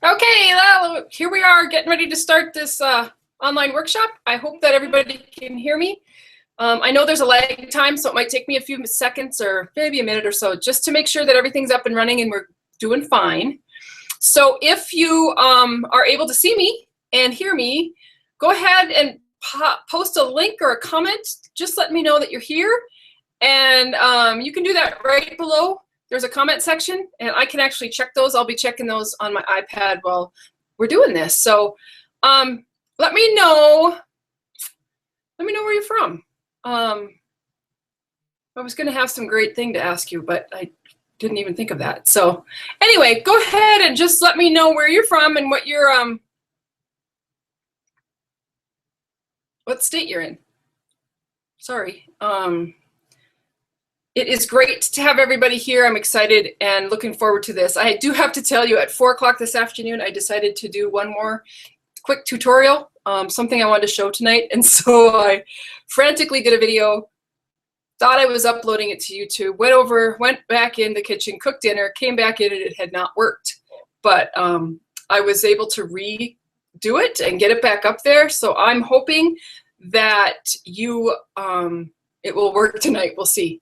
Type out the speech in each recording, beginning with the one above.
Okay, well, here we are getting ready to start this online workshop. I hope that everybody can hear me. I know there's a lag time, so it might take me a few seconds or maybe a minute or so just to make sure that everything's up and running and we're doing fine. So if you are able to see me and hear me, go ahead and post a link or a comment. Just let me know that you're here. And you can do that right below. There's a comment section, and I can actually check those. I'll be checking those on my iPad while we're doing this. So let me know where you're from. I was going to have some great thing to ask you, but I didn't even think of that. So anyway, go ahead and just let me know where you're from and what your what state you're in. Sorry. It is great to have everybody here. I'm excited and looking forward to this. I do have to tell you, at 4 o'clock this afternoon, I decided to do one more quick tutorial, something I wanted to show tonight. And so I frantically did a video, thought I was uploading it to YouTube, went back in the kitchen, cooked dinner, came back in, and it had not worked. But I was able to redo it and get it back up there. So I'm hoping that it will work tonight. We'll see.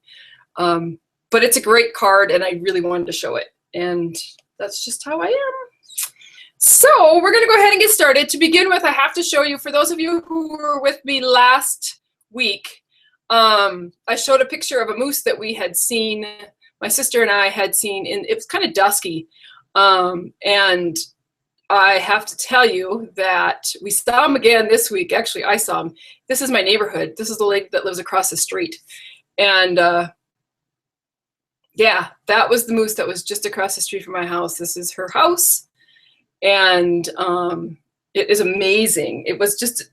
But it's a great card, and I really wanted to show it. And that's just how I am. So we're going to go ahead and get started. To begin with, I have to show you, for those of you who were with me last week, I showed a picture of a moose that we had seen, my sister and I had seen, and it was kind of dusky. And I have to tell you that we saw him again this week. Actually, I saw him. This is my neighborhood. This is the lady that lives across the street. And yeah, that was the moose that was just across the street from my house. This is her house. And it is amazing.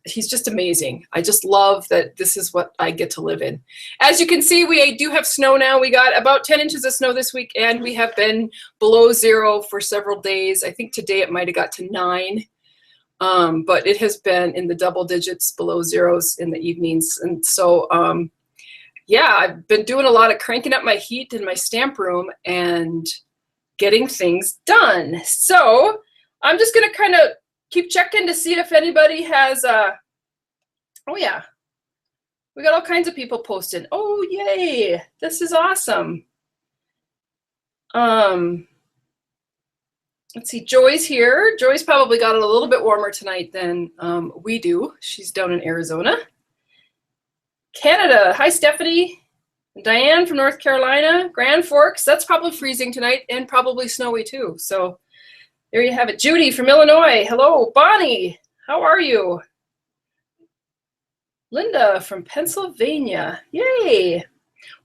He's just amazing. I just love that this is what I get to live in. As you can see, we do have snow now. We got about 10 inches of snow this week, and we have been below 0 for several days. I think today it might have got to 9. But it has been in the double digits below zeros in the evenings. And so, yeah, I've been doing a lot of cranking up my heat in my stamp room and getting things done. So I'm just going to kind of keep checking to see if anybody has, oh yeah, we got all kinds of people posting. Oh, yay, this is awesome. Let's see, Joy's here. Joy's probably got it a little bit warmer tonight than we do. She's down in Arizona. Canada, hi Stephanie. Diane from North Carolina. Grand Forks, that's probably freezing tonight and probably snowy too. So there you have it. Judy from Illinois, hello. Bonnie, how are you? Linda from Pennsylvania, yay.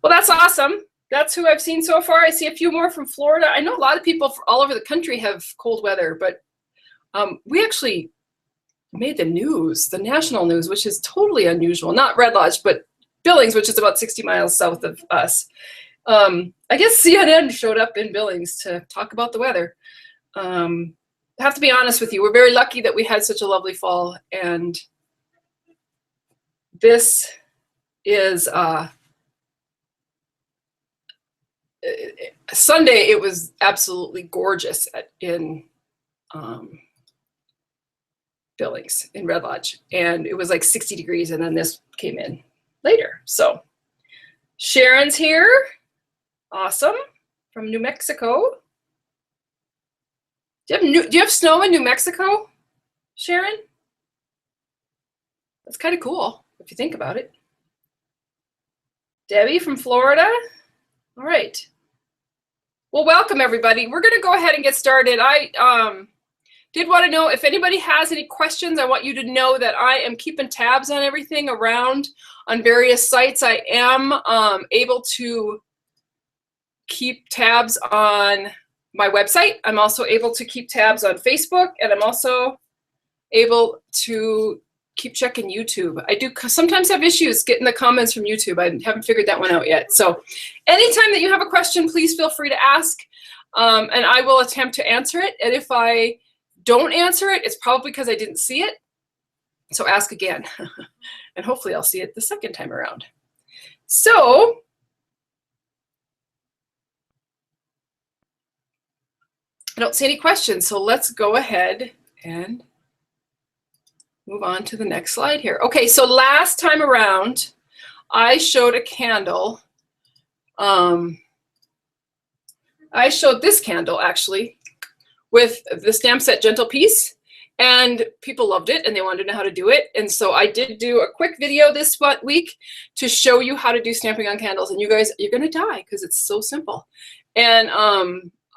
Well, that's awesome. That's who I've seen so far. I see a few more from Florida. I know a lot of people all over the country have cold weather, but we actually made the news, the national news, which is totally unusual. Not Red Lodge, but Billings, which is about 60 miles south of us. I guess CNN showed up in Billings to talk about the weather. I have to be honest with you, we're very lucky that we had such a lovely fall, and this is Sunday. It was absolutely gorgeous in Billings in Red Lodge, and it was like 60 degrees, and then this came in later. So Sharon's here, awesome, from New Mexico. Do you have snow in New Mexico, Sharon? That's kind of cool if you think about it. Debbie from Florida. All right. Well, welcome everybody. We're going to go ahead and get started. I did want to know if anybody has any questions. I want you to know that I am keeping tabs on everything around on various sites. I am able to keep tabs on my website. I'm also able to keep tabs on Facebook, and I'm also able to keep checking YouTube. I do sometimes have issues getting the comments from YouTube. I haven't figured that one out yet. So anytime that you have a question, please feel free to ask, and I will attempt to answer it. And if I don't answer it, it's probably because I didn't see it. So ask again, and hopefully I'll see it the second time around. So I don't see any questions, so let's go ahead and move on to the next slide here. Okay, so last time around, I showed a candle. I showed this candle actually with the stamp set Gentle Peace, and people loved it and they wanted to know how to do it. And so I did do a quick video this week to show you how to do stamping on candles, and you guys, you're gonna die because it's so simple. And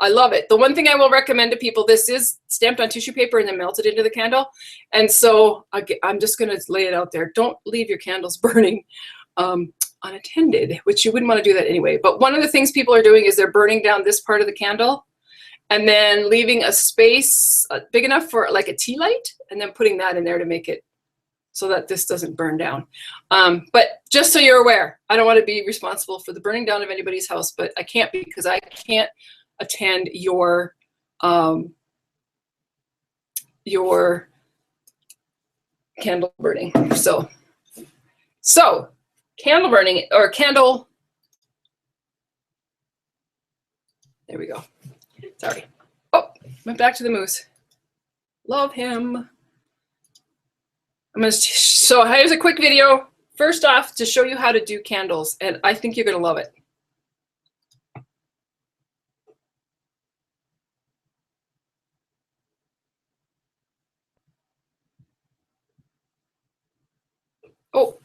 I love it. The one thing I will recommend to people, this is stamped on tissue paper and then melted into the candle. And so I'm just gonna lay it out there. Don't leave your candles burning unattended, which you wouldn't want to do that anyway. But one of the things people are doing is they're burning down this part of the candle and then leaving a space big enough for like a tea light, and then putting that in there to make it so that this doesn't burn down. But just so you're aware, I don't want to be responsible for the burning down of anybody's house, but I can't because I can't attend your candle burning. So candle burning, or candle, there we go. Sorry. Oh, went back to the moose. Love him. So here's a quick video, first off, to show you how to do candles, and I think you're gonna love it. Oh.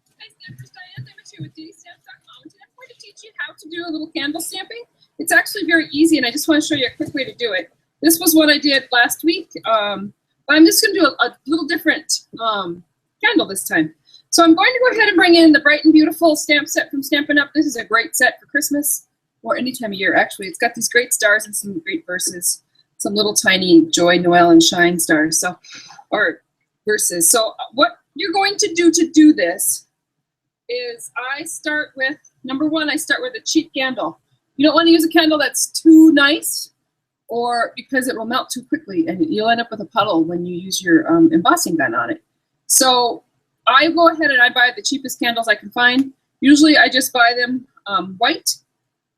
Diane Dimich with DDStamps.com. Today I'm going to teach you how to do a little candle stamping. It's actually very easy, and I just want to show you a quick way to do it. This was what I did last week, but I'm just going to do a little different candle this time. So I'm going to go ahead and bring in the Bright and Beautiful stamp set from Stampin' Up. This is a great set for Christmas or any time of year, actually. It's got these great stars and some great verses, some little tiny Joy, Noel, and Shine stars, or verses. So what you're going to do this is I start with, number one, I start with a cheap candle. You don't want to use a candle that's too nice, or because it will melt too quickly and you'll end up with a puddle when you use your embossing gun on it. So I go ahead and I buy the cheapest candles I can find. Usually I just buy them white.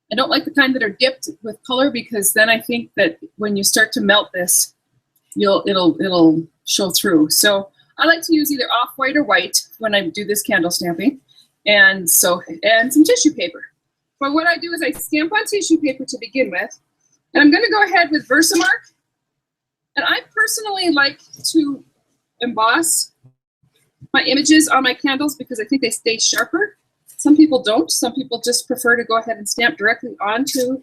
I don't like the kind that are dipped with color, because then I think that when you start to melt this, it'll show through. So I like to use either off-white or white when I do this candle stamping. And some tissue paper. But what I do is I stamp on tissue paper to begin with, and I'm going to go ahead with Versamark. And I personally like to emboss my images on my candles because I think they stay sharper. Some people don't. Some people just prefer to go ahead and stamp directly onto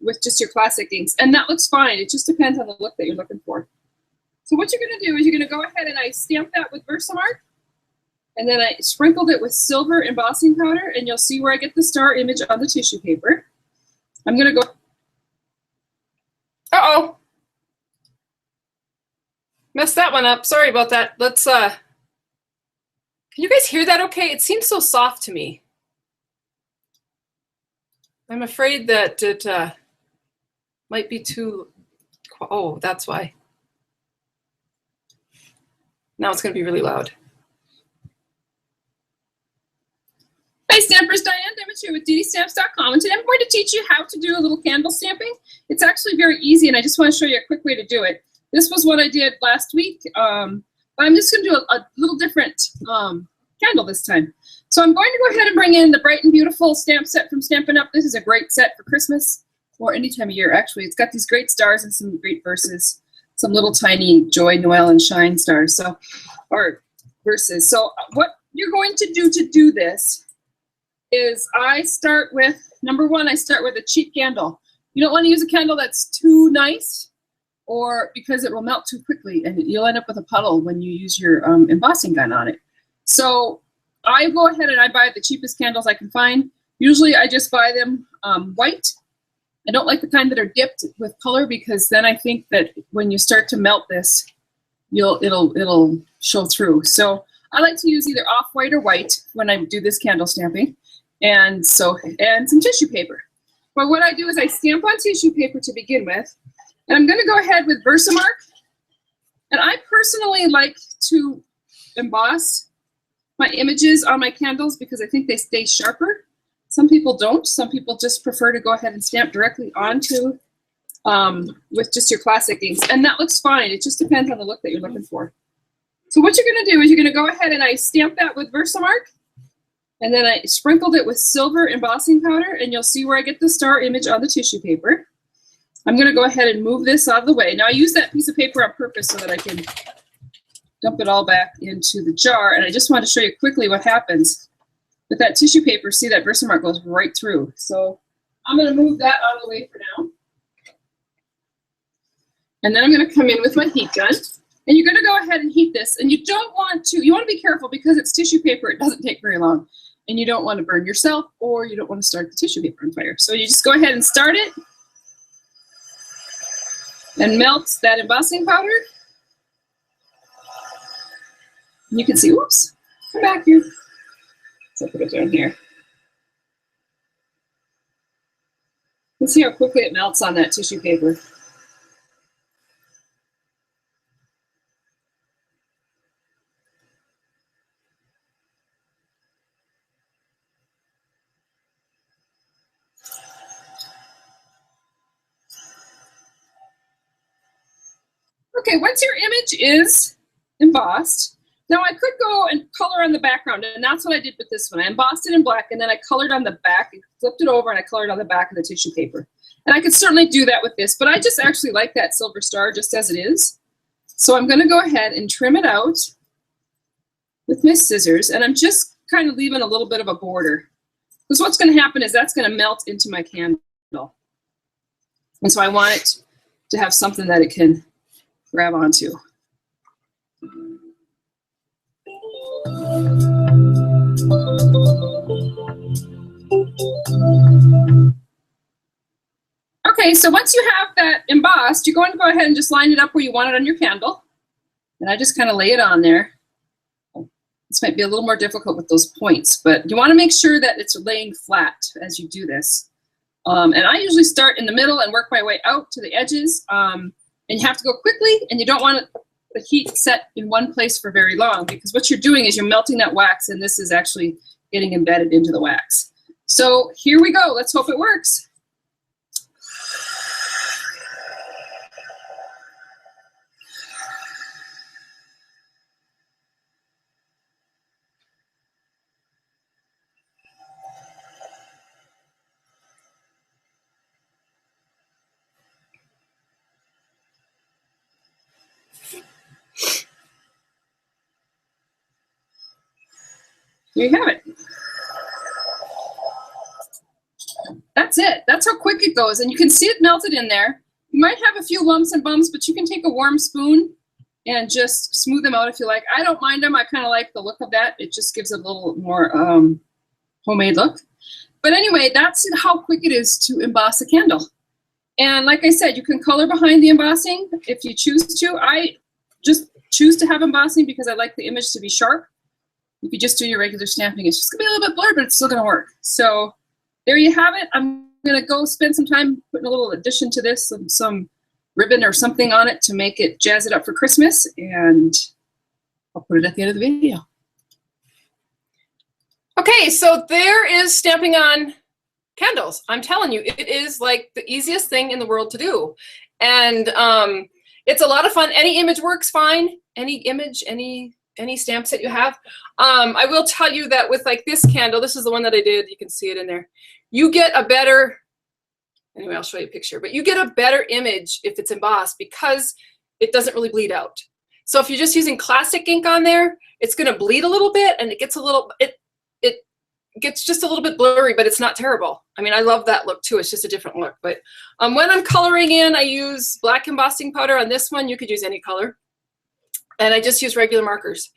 with just your classic inks, and that looks fine. It just depends on the look that you're looking for. So what you're going to do is you're going to go ahead and I stamp that with Versamark. And then I sprinkled it with silver embossing powder, and you'll see where I get the star image on the tissue paper. I'm gonna go, uh-oh. Messed that one up, sorry about that. Let's, can you guys hear that okay? It seems so soft to me. I'm afraid that it might be too, oh, that's why. Now it's gonna be really loud. Hi Stampers, Diane Dimich here with DDStamps.com, and today I'm going to teach you how to do a little candle stamping. It's actually very easy, and I just want to show you a quick way to do it. This was what I did last week, but I'm just going to do a little different candle this time. So I'm going to go ahead and bring in the Bright and Beautiful stamp set from Stampin' Up. This is a great set for Christmas or any time of year, actually. It's got these great stars and some great verses, some little tiny Joy, Noel, and Shine stars, or verses. So what you're going to do this is I start with, number one, I start with a cheap candle. You don't want to use a candle that's too nice, or because it will melt too quickly and you'll end up with a puddle when you use your embossing gun on it. So I go ahead and I buy the cheapest candles I can find. Usually I just buy them white. I don't like the kind that are dipped with color, because then I think that when you start to melt this, it'll show through. So I like to use either off-white or white when I do this candle stamping. And some tissue paper. But what I do is I stamp on tissue paper to begin with, and I'm going to go ahead with Versamark. And I personally like to emboss my images on my candles because I think they stay sharper. Some people don't. Some people just prefer to go ahead and stamp directly onto with just your classic inks, and that looks fine. It just depends on the look that you're looking for. So what you're going to do is you're going to go ahead and I stamped that with Versamark, and then I sprinkled it with silver embossing powder, and you'll see where I get the star image on the tissue paper. I'm going to go ahead and move this out of the way. Now I use that piece of paper on purpose so that I can dump it all back into the jar, and I just want to show you quickly what happens with that tissue paper. See, that Versamark goes right through. So I'm going to move that out of the way for now. And then I'm going to come in with my heat gun, and you're going to go ahead and heat this. And you want to be careful because it's tissue paper. It doesn't take very long, and you don't want to burn yourself, or you don't want to start the tissue paper on fire. So you just go ahead and start it and melt that embossing powder. And you can see, whoops, come back here. So I'll put it down here. Let's see how quickly it melts on that tissue paper. Okay, once your image is embossed, now I could go and color on the background, and that's what I did with this one. I embossed it in black, and then I colored on the back, flipped it over, and I colored on the back of the tissue paper. And I could certainly do that with this, but I just actually like that silver star just as it is. So I'm going to go ahead and trim it out with my scissors, and I'm just kind of leaving a little bit of a border. Because what's going to happen is that's going to melt into my candle. And so I want it to have something that it can grab onto. Okay, so once you have that embossed, you're going to go ahead and just line it up where you want it on your candle. And I just kind of lay it on there. This might be a little more difficult with those points, but you want to make sure that it's laying flat as you do this. And I usually start in the middle and work my way out to the edges. And you have to go quickly, and you don't want the heat set in one place for very long, because what you're doing is you're melting that wax, and this is actually getting embedded into the wax. So here we go. Let's hope it works. There you have it. That's it. That's how quick it goes. And you can see it melted in there. You might have a few lumps and bumps, but you can take a warm spoon and just smooth them out if you like. I don't mind them. I kind of like the look of that. It just gives it a little more homemade look. But anyway, that's how quick it is to emboss a candle. And like I said, you can color behind the embossing if you choose to. I just choose to have embossing because I like the image to be sharp. If you just do your regular stamping, it's just gonna be a little bit blurred, but it's still gonna work. So there you have it. I'm gonna go spend some time putting a little addition to this, some ribbon or something on it to make it jazz it up for Christmas, and I'll put it at the end of the video. Okay, so there is stamping on candles. I'm telling you, it is like the easiest thing in the world to do. And it's a lot of fun. Any image works fine. Any image, any stamps that you have. I will tell you that with like this candle, this is the one that I did, you can see it in there. You get a better, anyway, I'll show you a picture, but you get a better image if it's embossed because it doesn't really bleed out. So if you're just using classic ink on there, it's gonna bleed a little bit and it gets a little, it gets just a little bit blurry, but it's not terrible. I mean, I love that look too. It's just a different look. But when I'm coloring in, I use black embossing powder. On this one, you could use any color. And I just use regular markers.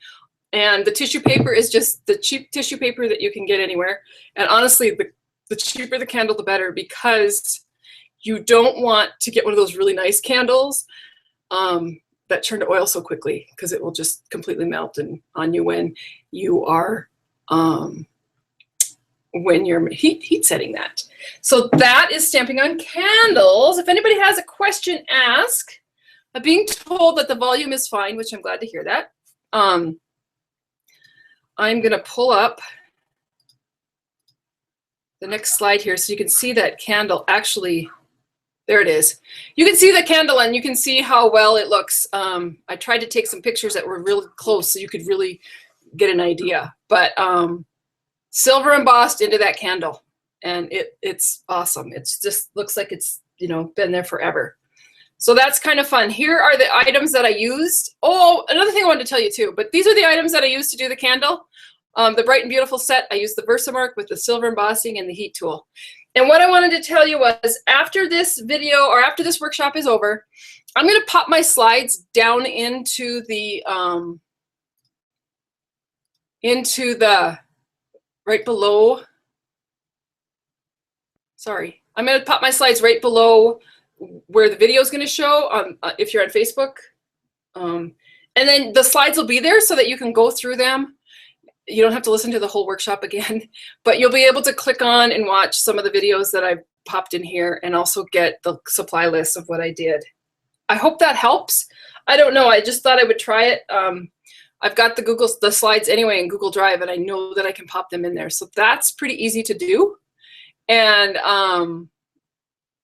And the tissue paper is just the cheap tissue paper that you can get anywhere. And honestly, the cheaper the candle, the better, because you don't want to get one of those really nice candles that turn to oil so quickly, because it will just completely melt on you when you are when you're heat setting that. So that is stamping on candles. If anybody has a question, ask. I'm being told that the volume is fine, which I'm glad to hear that. I'm gonna pull up the next slide here so you can see that candle actually. There it is. You can see the candle and you can see how well it looks. I tried to take some pictures that were really close so you could really get an idea. But silver embossed into that candle, and it's awesome. It's just looks like it's, you know, been there forever. So that's kind of fun. Here are the items that I used. Oh, another thing I wanted to tell you too, but these are the items that I used to do the candle. The Bright and Beautiful set, I used the Versamark with the silver embossing and the heat tool. And what I wanted to tell you was after this video or after this workshop is over, I'm going to pop my slides down into the right below. Sorry, I'm going to pop my slides right below where the video is going to show if you're on Facebook. And then the slides will be there so that you can go through them. You don't have to listen to the whole workshop again, but you'll be able to click on and watch some of the videos that I've popped in here and also get the supply list of what I did. I hope that helps. I don't know. I just thought I would try it. I've got the slides anyway in Google Drive, and I know that I can pop them in there. So that's pretty easy to do. And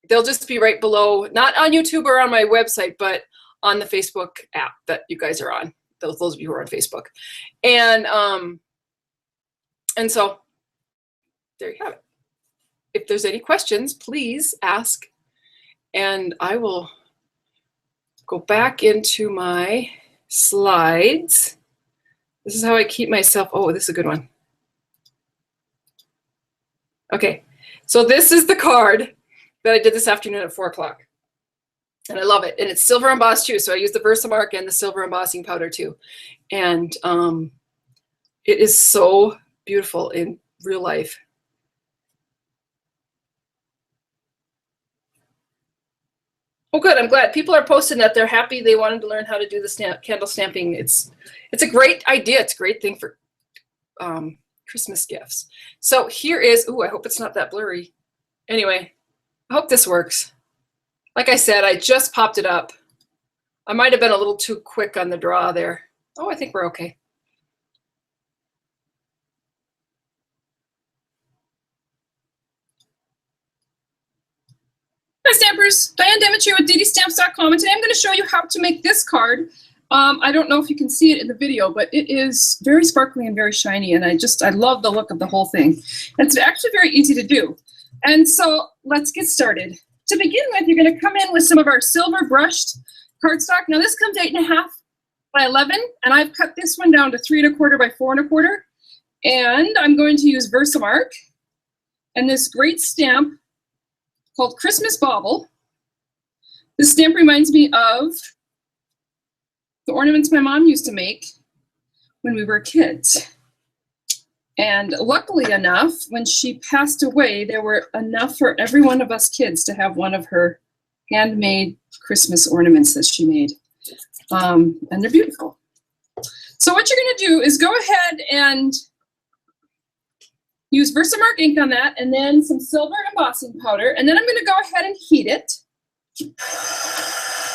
they'll just be right below, not on YouTube or on my website, but on the Facebook app that you guys are on, those of you who are on Facebook. And so there you have it. If there's any questions, please ask. And I will go back into my slides. This is how I keep myself. Oh, this is a good one. Okay, so this is the card that I did this afternoon at 4 o'clock. And I love it. And it's silver embossed too. So I used the Versamark and the silver embossing powder too. And it is so beautiful in real life. Oh, good. I'm glad people are posting that they're happy. They wanted to learn how to do the candle stamping. It's a great idea. It's a great thing for Christmas gifts. So here is. Ooh, I hope it's not that blurry. Anyway, I hope this works. Like I said, I just popped it up. I might have been a little too quick on the draw there. Oh, I think we're okay. Hi Stampers, Diane Dimich here with DDStamps.com, and today I'm going to show you how to make this card. I don't know if you can see it in the video, but it is very sparkly and very shiny, and I love the look of the whole thing. It's actually very easy to do. And so let's get started. To begin with, you're going to come in with some of our silver brushed cardstock. Now this comes 8.5 by 11, and I've cut this one down to 3 1/4 by 4 1/4. And I'm going to use Versamark and this great stamp called Christmas Bauble. This stamp reminds me of the ornaments my mom used to make when we were kids. And luckily enough, when she passed away, there were enough for every one of us kids to have one of her handmade Christmas ornaments that she made. And they're beautiful. So what you're going to do is go ahead and use Versamark ink on that, and then some silver embossing powder, and then I'm going to go ahead and heat it.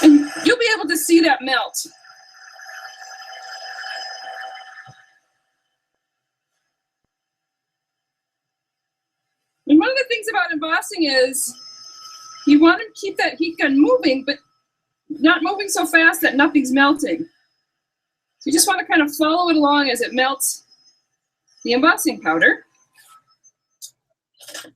And you'll be able to see that melt. And one of the things about embossing is you want to keep that heat gun moving, but not moving so fast that nothing's melting. So you just want to kind of follow it along as it melts the embossing powder.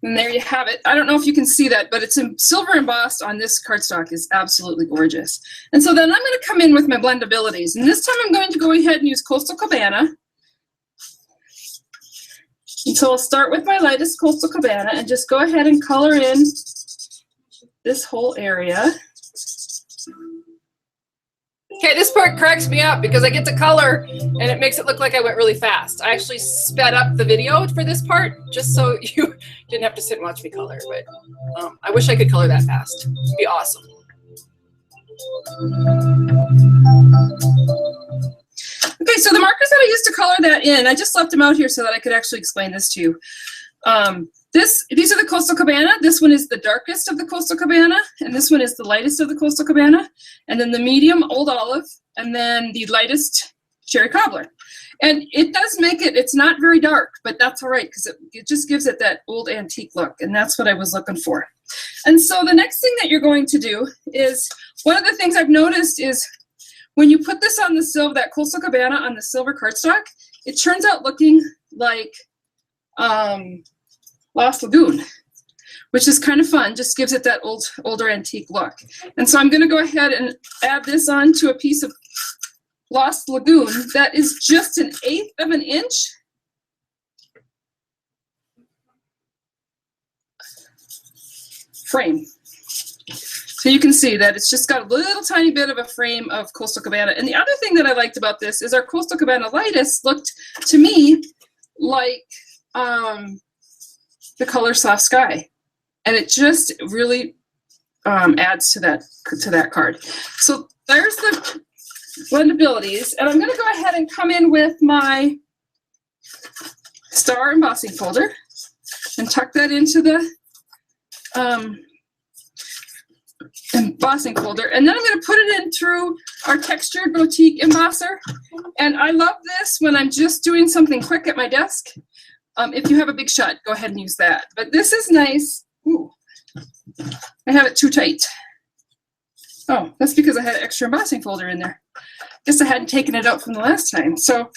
And there you have it. I don't know if you can see that, but it's silver embossed on this cardstock is absolutely gorgeous. And so then I'm going to come in with my blendabilities. And this time I'm going to go ahead and use Coastal Cabana. And so I'll start with my lightest Coastal Cabana and just go ahead and color in this whole area. Okay, this part cracks me up because I get to color and it makes it look like I went really fast. I actually sped up the video for this part just so you didn't have to sit and watch me color, but I wish I could color that fast. It'd be awesome. Okay, so the markers that I used to color that in, I just left them out here so that I could actually explain this to you. These are the Coastal Cabana. This one is the darkest of the Coastal Cabana, and this one is the lightest of the Coastal Cabana, and then the medium Old Olive, and then the lightest cherry cobbler. And it does make it, it's not very dark, but that's all right because it just gives it that old antique look, and that's what I was looking for. And so the next thing that you're going to do is, one of the things I've noticed is when you put this on the silver, that Coastal Cabana on the silver cardstock, it turns out looking like Lost Lagoon, which is kind of fun, just gives it that older antique look. And so I'm gonna go ahead and add this on to a piece of Lost Lagoon that is just 1/8 of an inch. Frame. So you can see that it's just got a little tiny bit of a frame of Coastal Cabana. And the other thing that I liked about this is our Coastal Cabana Lightest looked to me like the color Soft Sky. And it just really adds to that card. So there's the blendabilities. And I'm going to go ahead and come in with my star embossing folder and tuck that into the embossing folder, and then I'm going to put it in through our textured boutique embosser. And I love this when I'm just doing something quick at my desk. If you have a big shot, go ahead and use that. But this is nice. Ooh, I have it too tight. Oh, that's because I had an extra embossing folder in there. Guess I hadn't taken it out from the last time. So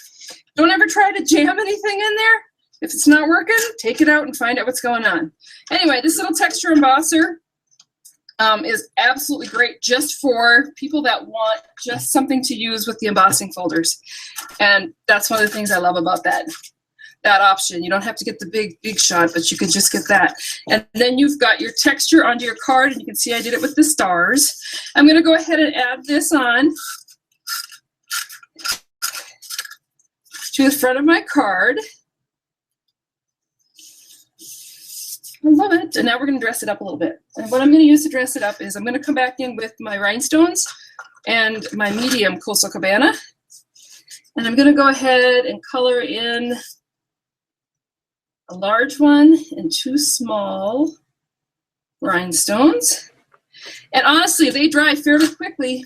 don't ever try to jam anything in there. If it's not working, take it out and find out what's going on. Anyway, this little texture embosser is absolutely great just for people that want just something to use with the embossing folders. And that's one of the things I love about that option. You don't have to get the big shot, but you can just get that. And then you've got your texture onto your card, and you can see I did it with the stars. I'm going to go ahead and add this on to the front of my card. I love it. And now we're going to dress it up a little bit. And what I'm going to use to dress it up is I'm going to come back in with my rhinestones and my medium Coastal Cabana. And I'm going to go ahead and color in a large one and 2 small rhinestones. And honestly, they dry fairly quickly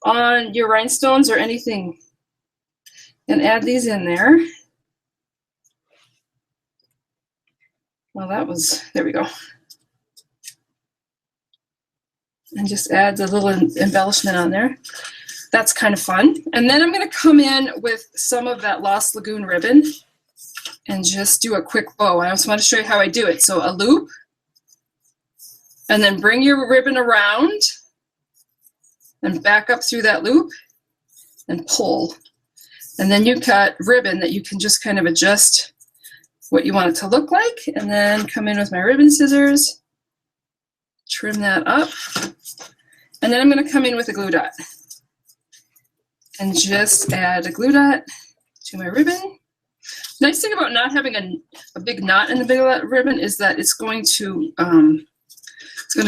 on your rhinestones or anything. And add these in there. Well, there we go. And just add the little embellishment on there. That's kind of fun. And then I'm going to come in with some of that Lost Lagoon ribbon and just do a quick bow. I just want to show you how I do it. So a loop, and then bring your ribbon around and back up through that loop and pull. And then you've got ribbon that you can just kind of adjust what you want it to look like, and then come in with my ribbon scissors, trim that up, and then I'm going to come in with a glue dot and just add a glue dot to my ribbon. Nice thing about not having a big knot in the big ribbon is that it's going to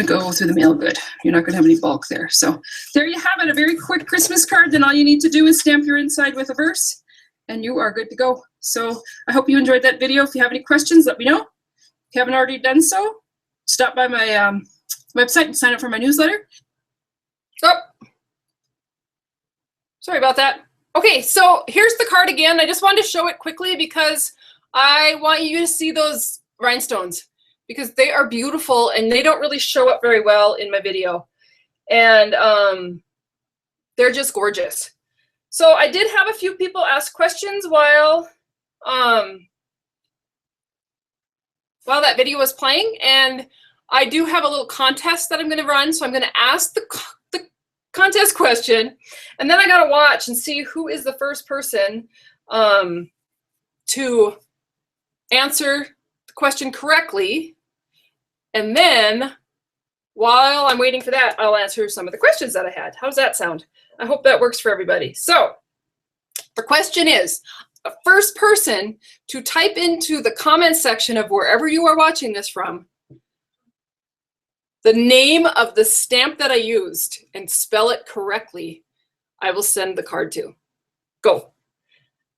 go through the mail good. You're not going to have any bulk there. So there you have it, a very quick Christmas card. Then all you need to do is stamp your inside with a verse, and you are good to go. So I hope you enjoyed that video. If you have any questions, let me know. If you haven't already done so, stop by my website and sign up for my newsletter. Oh, sorry about that. Okay, so here's the card again. I just wanted to show it quickly because I want you to see those rhinestones because they are beautiful and they don't really show up very well in my video. And they're just gorgeous. So I did have a few people ask questions while that video was playing, and I do have a little contest that I'm going to run. So I'm going to ask the contest question, and then I got to watch and see who is the first person to answer the question correctly. And then while I'm waiting for that, I'll answer some of the questions that I had. How's that sound? I hope that works for everybody. So the question is, the first person to type into the comment section of wherever you are watching this from the name of the stamp that I used and spell it correctly, I will send the card to. Go.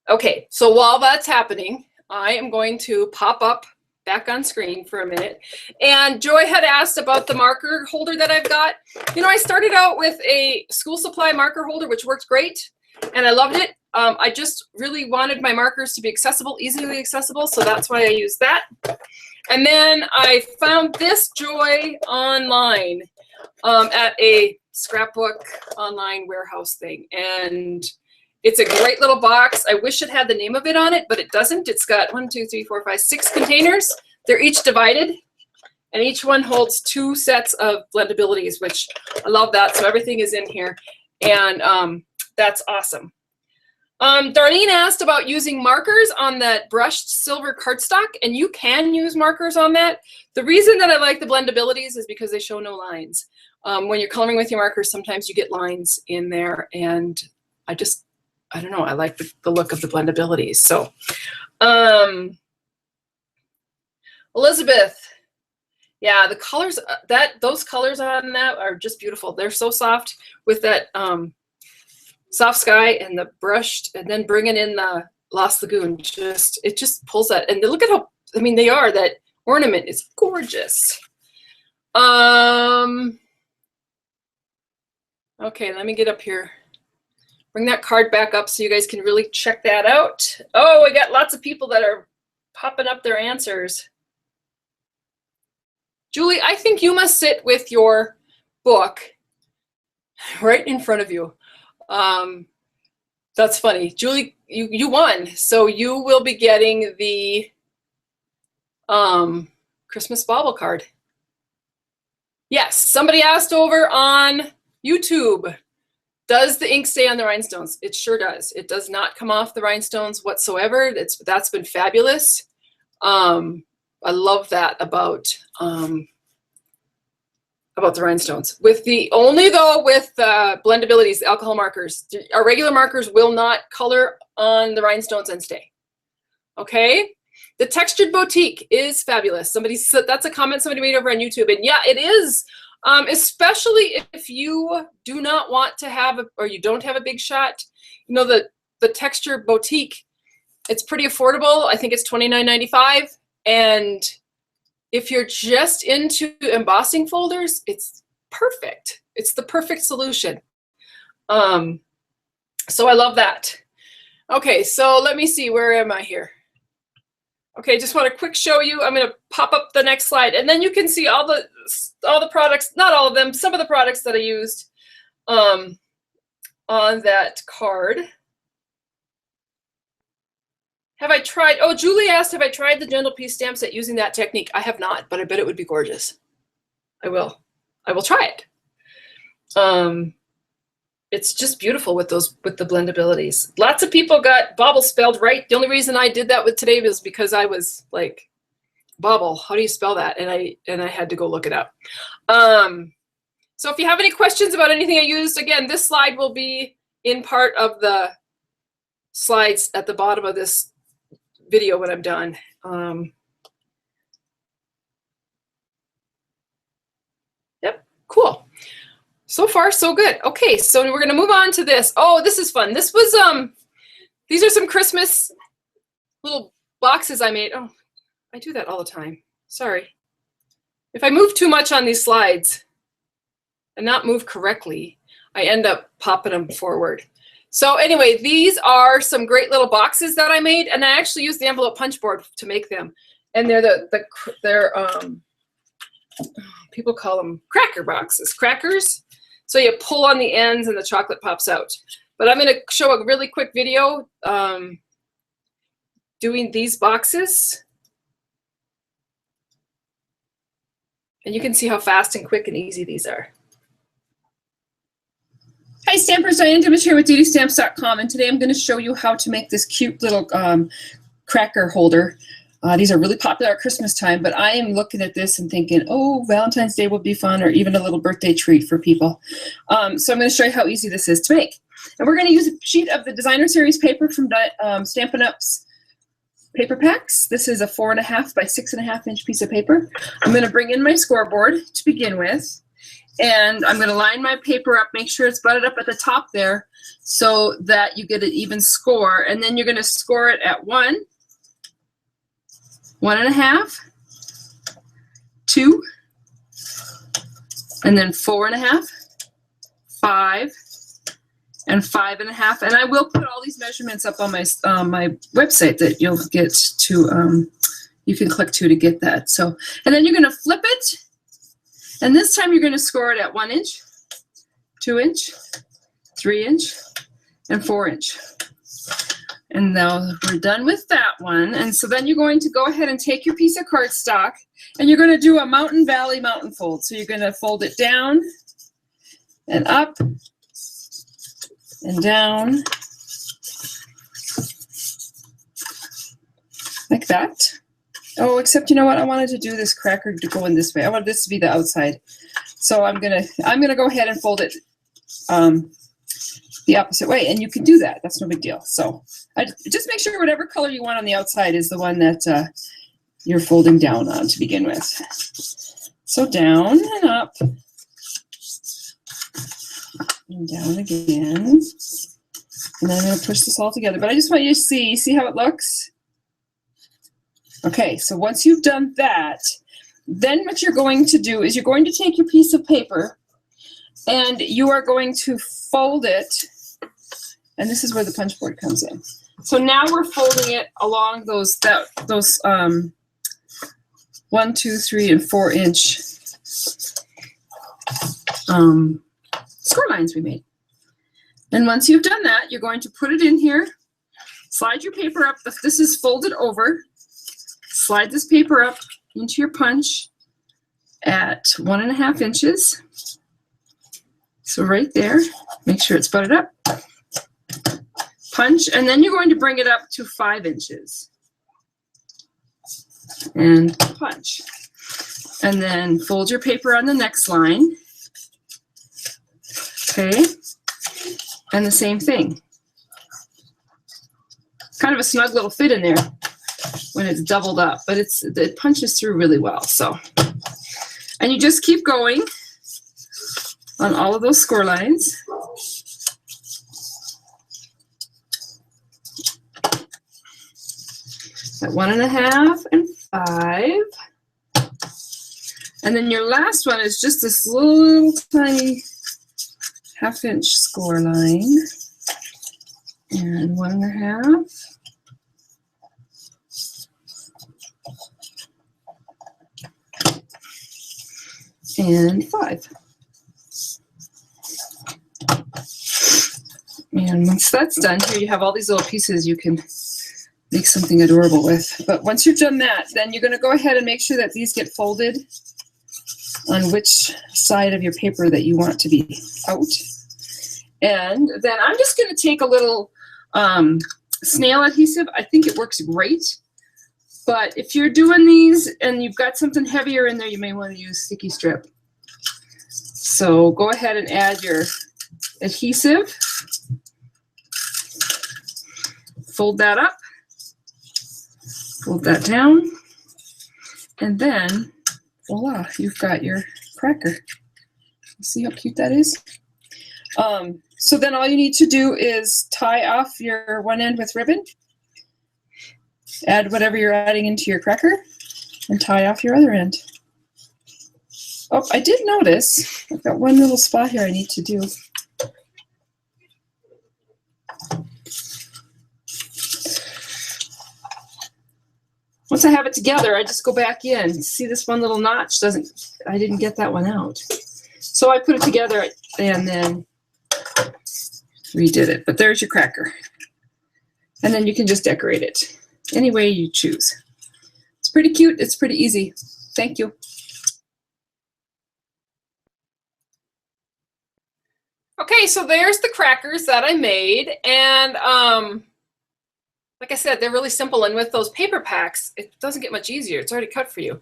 Okay, so while that's happening, I am going to pop up back on screen for a minute. And Joy had asked about the marker holder that I've got. You know, I started out with a school supply marker holder, which worked great. and I loved it. I just really wanted my markers to be accessible, easily accessible, so that's why I used that. And then I found this joy online at a scrapbook online warehouse thing, and it's a great little box. I wish it had the name of it on it, but it doesn't. It's got 1, 2, 3, 4, 5, 6 containers. They're each divided, and each one holds 2 sets of blendabilities, which I love that. So everything is in here, and that's awesome. Darlene asked about using markers on that brushed silver cardstock, and you can use markers on that. The reason that I like the blendabilities is because they show no lines. When you're coloring with your markers, sometimes you get lines in there, and I don't know, I like the look of the blendabilities. So, Elizabeth, yeah, the colors, those colors on that are just beautiful. They're so soft with that soft sky and the brushed, and then bringing in the Lost Lagoon. It just pulls that. And look at how, I mean, that ornament is gorgeous. Okay, let me get up here. Bring that card back up so you guys can really check that out. Oh, we got lots of people that are popping up their answers. Julie, I think you must sit with your book right in front of you. That's funny. Julie, you won. So you will be getting the Christmas bauble card. Yes, somebody asked over on YouTube, does the ink stay on the rhinestones? It sure does. It does not come off the rhinestones whatsoever. That's been fabulous. I love that about the rhinestones. With blendabilities, the alcohol markers, our regular markers will not color on the rhinestones and stay. Okay. The textured boutique is fabulous. That's a comment somebody made over on YouTube, and yeah, it is. Especially if you do not want to have or you don't have a big shot. You know, the texture boutique, it's pretty affordable. I think it's $29.95, and if you're just into embossing folders, it's perfect. It's the perfect solution. So I love that. Okay, so let me see, where am I here? Okay, just want to quick show you. I'm going to pop up the next slide, and then you can see all the products, not all of them, some of the products that I used on that card. Have I tried, oh, Julie asked, have I tried the gentle piece stamp set using that technique? I have not, but I bet it would be gorgeous. I will try it. It's just beautiful with the blendabilities. Lots of people got bauble spelled right. The only reason I did that with today was because I was like, bauble, how do you spell that? And I had to go look it up. So if you have any questions about anything I used, again, this slide will be in part of the slides at the bottom of this video when I'm done. Yep, cool. So far, so good. Okay, so we're gonna move on to this. Oh, this is fun. This was, these are some Christmas little boxes I made. Oh, I do that all the time. Sorry. If I move too much on these slides and not move correctly, I end up popping them forward. So anyway, these are some great little boxes that I made, and I actually used the envelope punch board to make them. And they're they're people call them cracker boxes, crackers. So you pull on the ends and the chocolate pops out. But I'm going to show a really quick video doing these boxes. And you can see how fast and quick and easy these are. Hi Stampers, Diane Dimich here with DDStamps.com, and today I'm going to show you how to make this cute little cracker holder. These are really popular at Christmas time, but I am looking at this and thinking, oh, Valentine's Day would be fun, or even a little birthday treat for people. So I'm going to show you how easy this is to make. And we're going to use a sheet of the Designer Series paper from Stampin' Up's paper packs. This is a 4.5 by 6.5 inch piece of paper. I'm going to bring in my scoreboard to begin with. And I'm going to line my paper up, make sure it's butted up at the top there so that you get an even score. And then you're going to score it at 1, 1.5, 2, and then 4.5, 5, and 5.5. And I will put all these measurements up on my my website that you'll get to. You can click to get that. So, and then you're going to flip it, and this time you're going to score it at 1 inch, 2 inch, 3 inch, and 4 inch. And now we're done with that one. And so then you're going to go ahead and take your piece of cardstock, and you're going to do a mountain valley mountain fold. So you're going to fold it down and up and down like that. Oh, except you know what? I wanted to do this cracker to go in this way. I wanted this to be the outside. So I'm gonna go ahead and fold it the opposite way, and you can do that. That's no big deal. So just make sure whatever color you want on the outside is the one that you're folding down on to begin with. So down and up and down again, and then I'm going to push this all together. But I just want you to see how it looks. Okay, so once you've done that, then what you're going to do is you're going to take your piece of paper and you are going to fold it, and this is where the punch board comes in. So now we're folding it along those 1, 2, 3, and 4 inch score lines we made. And once you've done that, you're going to put it in here, slide your paper up. If this is folded over, slide this paper up into your punch at 1.5 inches. So right there, make sure it's butted up. Punch, and then you're going to bring it up to 5 inches. And punch. And then fold your paper on the next line. Okay. And the same thing. Kind of a snug little fit in there when it's doubled up, but it punches through really well. So, and you just keep going on all of those score lines. At 1.5 and 5. And then your last one is just this little tiny 1/2 inch score line. And 1.5. And 5. And once that's done, here you have all these little pieces you can make something adorable with. But once you've done that, then you're going to go ahead and make sure that these get folded on which side of your paper that you want to be out. And then I'm just going to take a little snail adhesive. I think it works great. But if you're doing these and you've got something heavier in there, you may want to use sticky strip. So go ahead and add your adhesive. Fold that up. Fold that down. And then, voila, you've got your cracker. See how cute that is? So then all you need to do is tie off your one end with ribbon. Add whatever you're adding into your cracker and tie off your other end. Oh, I did notice I've got one little spot here I need to do. Once I have it together, I just go back in. See this one little notch I didn't get that one out. So I put it together and then redid it. But there's your cracker. And then you can just decorate it any way you choose. It's pretty cute. It's pretty easy. Thank you. Okay, so there's the crackers that I made. And like I said, they're really simple. And with those paper packs, it doesn't get much easier. It's already cut for you.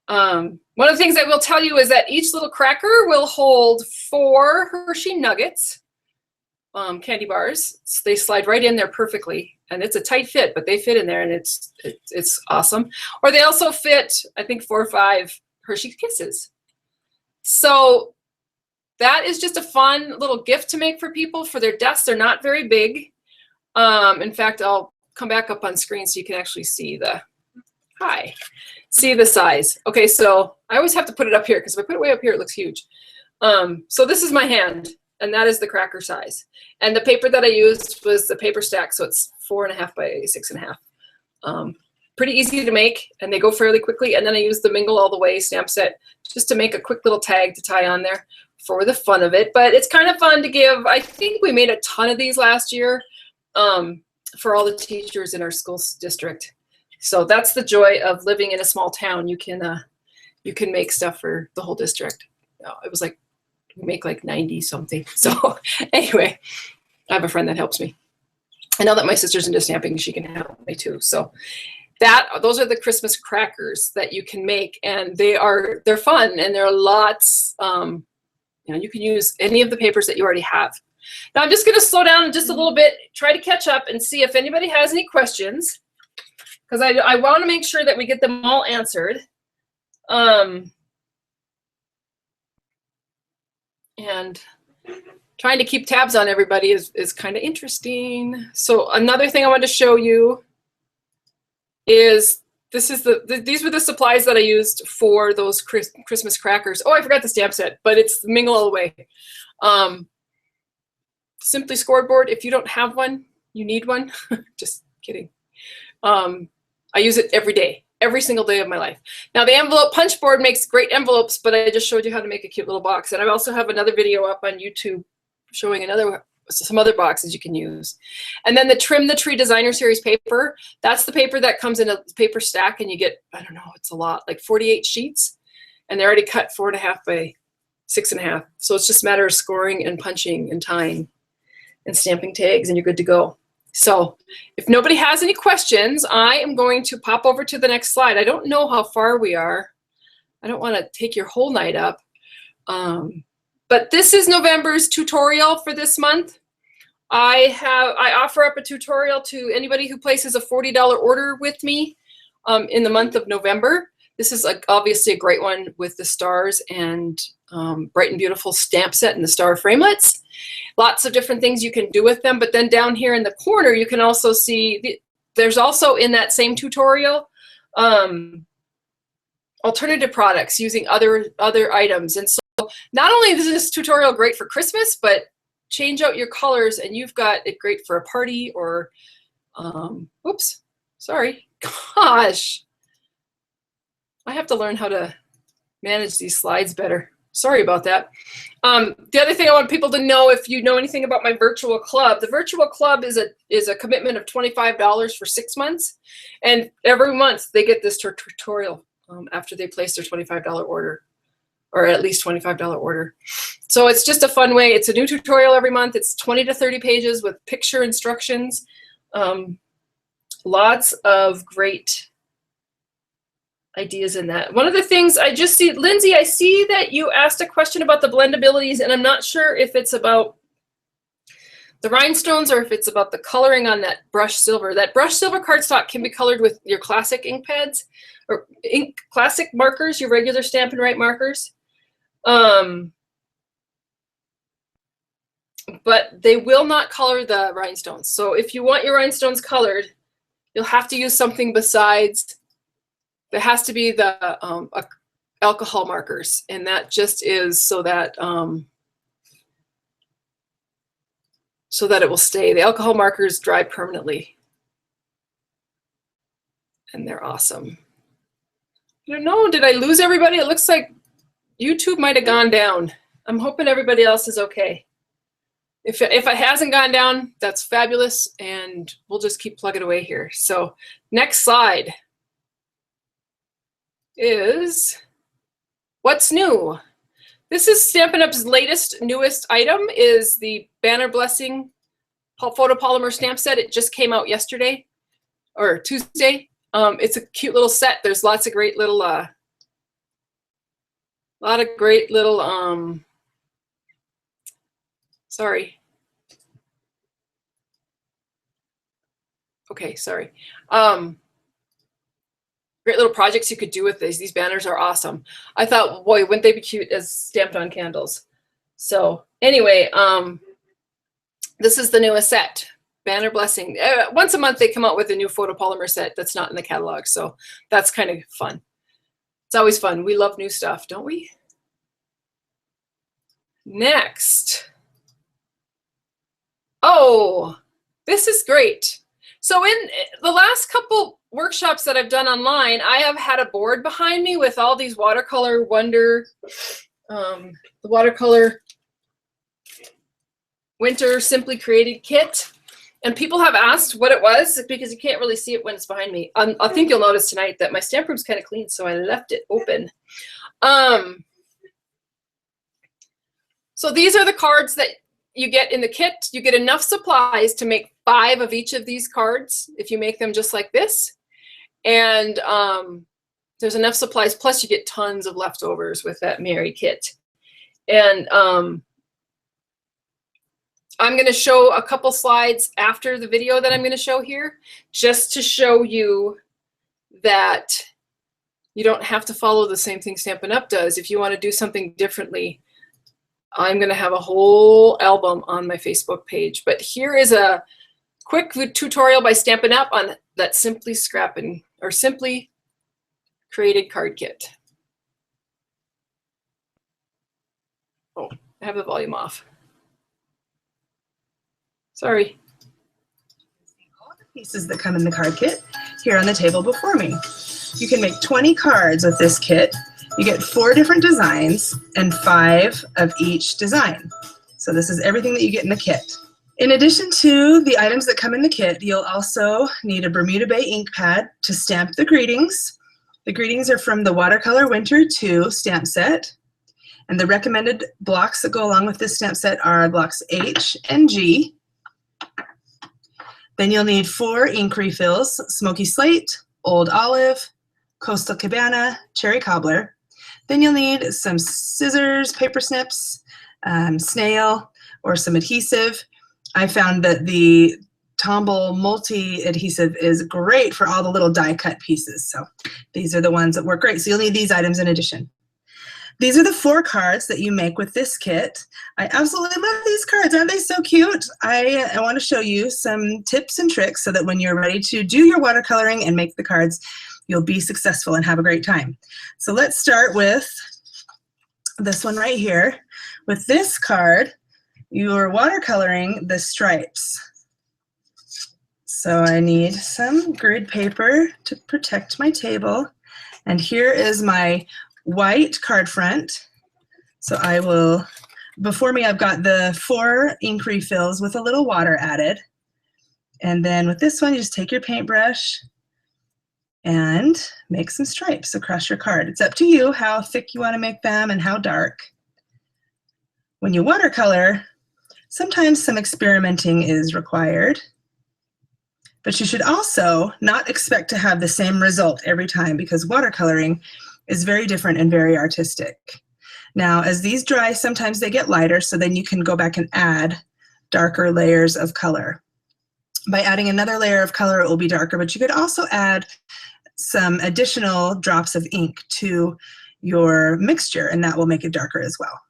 One of the things I will tell you is that each little cracker will hold 4 Hershey Nuggets, candy bars. So they slide right in there perfectly. And it's a tight fit, but they fit in there, and it's awesome. Or they also fit, I think, 4 or 5 Hershey Kisses. So that is just a fun little gift to make for people for their desks. They're not very big. In fact, I'll come back up on screen so you can actually see the size. Okay, so I always have to put it up here because if I put it way up here, it looks huge. So this is my hand. and that is the cracker size. And the paper that I used was the paper stack, so it's 4.5 by 6.5. Pretty easy to make, and they go fairly quickly. And then I used the Mingle All the Way stamp set just to make a quick little tag to tie on there for the fun of it. But it's kind of fun to give. I think we made a ton of these last year for all the teachers in our school district. So that's the joy of living in a small town. You can make stuff for the whole district. It was like, we make like 90 something. So anyway, I have a friend that helps me. And now that my sister's into stamping, she can help me too. So those are the Christmas crackers that you can make, and they're fun, and there are lots. You can use any of the papers that you already have. Now I'm just going to slow down just a little bit, try to catch up, and see if anybody has any questions, because I want to make sure that we get them all answered. And trying to keep tabs on everybody is kind of interesting. So another thing I wanted to show you is these were the supplies that I used for those Christmas crackers. Oh, I forgot the stamp set, but it's Mingle All the Way. Simply scoreboard. If you don't have one, you need one. Just kidding. I use it every day. Every single day of my life. Now the envelope punch board makes great envelopes, but I just showed you how to make a cute little box. And I also have another video up on YouTube showing some other boxes you can use. And then the Trim the Tree Designer Series paper, that's the paper that comes in a paper stack, and you get, I don't know, it's a lot, like 48 sheets, and they're already cut 4.5 by 6.5. So it's just a matter of scoring and punching and tying and stamping tags, and you're good to go. So if nobody has any questions, I am going to pop over to the next slide. I don't know how far we are. I don't want to take your whole night up. But this is November's tutorial for this month. I offer up a tutorial to anybody who places a $40 order with me in the month of November. This is obviously a great one with the stars and Bright and Beautiful stamp set and the star framelits. Lots of different things you can do with them. But then down here in the corner, you can also see, there's also in that same tutorial, alternative products using other items. And so not only is this tutorial great for Christmas, but change out your colors and you've got it great for a party or, oops, sorry, gosh. I have to learn how to manage these slides better. Sorry about that. The other thing I want people to know, if you know anything about my virtual club, the virtual club is a commitment of $25 for 6 months. And every month they get this tutorial after they place their $25 order, or at least $25 order. So it's just a fun way. It's a new tutorial every month. It's 20 to 30 pages with picture instructions. Lots of great ideas in that. One of the things I just see, Lindsay, I see that you asked a question about the blendabilities, and I'm not sure if it's about the rhinestones or if it's about the coloring on that brushed silver. That brushed silver cardstock can be colored with your classic ink pads or classic markers, your regular Stampin' Write markers. But they will not color the rhinestones. So if you want your rhinestones colored, you'll have to use something besides. There has to be the alcohol markers, and that just is so that it will stay. The alcohol markers dry permanently, and they're awesome. I don't know, did I lose everybody? It looks like YouTube might have gone down. I'm hoping everybody else is okay. If it hasn't gone down, that's fabulous, and we'll just keep plugging away here. So next slide is what's new. This is Stampin' Up's latest, newest item is the Banner Blessing photopolymer stamp set. It just came out yesterday or Tuesday. It's a cute little set. There's lots of great little, sorry. Okay, sorry. Great little projects you could do with these. These banners are awesome. I thought, boy, wouldn't they be cute as stamped on candles? So anyway, this is the newest set, Banner Blessing. Once a month they come out with a new photopolymer set that's not in the catalog. So that's kind of fun. It's always fun. We love new stuff, don't we? Next, Oh, this is great. So in the last couple workshops that I've done online, I have had a board behind me with all these watercolor wonder, the watercolor winter simply created kit. And people have asked what it was because you can't really see it when it's behind me. I think you'll notice tonight that my stamp room's kind of clean, so I left it open. So these are the cards that you get in the kit. You get enough supplies to make 5 of each of these cards if you make them just like this. And there's enough supplies, plus you get tons of leftovers with that Mary kit. And I'm going to show a couple slides after the video that I'm going to show here, just to show you that you don't have to follow the same thing Stampin' Up! Does. If you want to do something differently, I'm going to have a whole album on my Facebook page. But here is a quick tutorial by Stampin' Up! On that simply scrapping or simply created card kit. Oh, I have the volume off. Sorry. All the pieces that come in the card kit here on the table before me. You can make 20 cards with this kit. You get 4 different designs and 5 of each design. So this is everything that you get in the kit. In addition to the items that come in the kit, you'll also need a Bermuda Bay ink pad to stamp the greetings. The greetings are from the Watercolor Winter 2 stamp set. And the recommended blocks that go along with this stamp set are blocks H and G. Then you'll need 4 ink refills: Smoky Slate, Old Olive, Coastal Cabana, Cherry Cobbler. Then you'll need some scissors, paper snips, snail, or some adhesive. I found that the Tombow multi-adhesive is great for all the little die cut pieces. So these are the ones that work great. So you'll need these items in addition. These are the 4 cards that you make with this kit. I absolutely love these cards. Aren't they so cute? I want to show you some tips and tricks so that when you're ready to do your watercoloring and make the cards, you'll be successful and have a great time. So let's start with this one right here. With this card, you're watercoloring the stripes. So I need some grid paper to protect my table. And here is my white card front. So I will, before me I've got the 4 ink refills with a little water added. And then with this one, you just take your paintbrush and make some stripes across your card. It's up to you how thick you want to make them and how dark. When you watercolor, sometimes some experimenting is required. But you should also not expect to have the same result every time, because watercoloring is very different and very artistic. Now, as these dry, sometimes they get lighter, so then you can go back and add darker layers of color. By adding another layer of color, it will be darker, but you could also add some additional drops of ink to your mixture, and that will make it darker as well.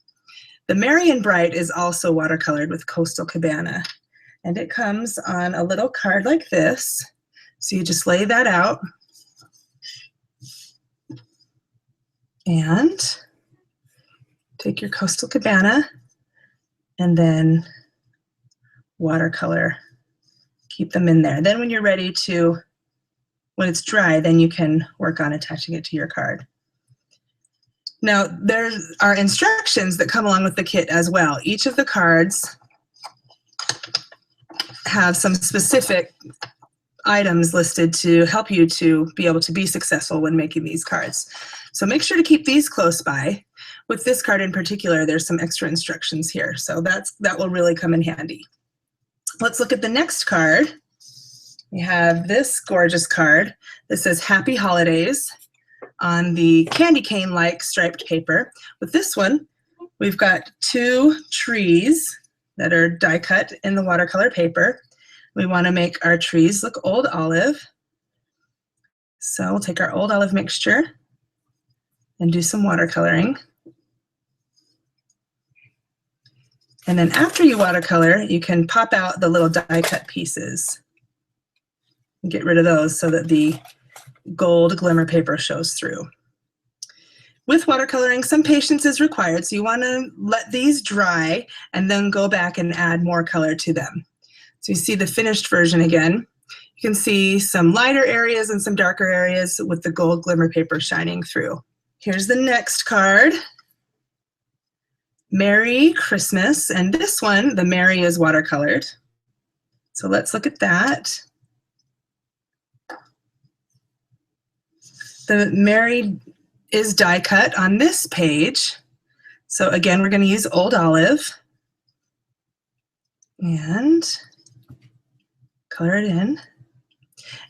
The Marion Bright is also watercolored with Coastal Cabana, and it comes on a little card like this. So you just lay that out and take your Coastal Cabana and then watercolor. Keep them in there. Then when you're ready to, when it's dry, then you can work on attaching it to your card. Now, there are instructions that come along with the kit as well. Each of the cards have some specific items listed to help you to be able to be successful when making these cards. So make sure to keep these close by. With this card in particular, there's some extra instructions here, so that will really come in handy. Let's look at the next card. We have this gorgeous card that says Happy Holidays on the candy cane-like striped paper. With this one, we've got 2 trees that are die cut in the watercolor paper. We want to make our trees look Old Olive. So we'll take our Old Olive mixture and do some watercoloring. And then after you watercolor, you can pop out the little die cut pieces and get rid of those so that the gold glimmer paper shows through. With watercoloring, some patience is required, so you want to let these dry and then go back and add more color to them. So you see the finished version again. You can see some lighter areas and some darker areas with the gold glimmer paper shining through. Here's the next card. Merry Christmas, and this one, the Merry is watercolored. So let's look at that. The Merry is die cut on this page. So again, we're going to use Old Olive and color it in.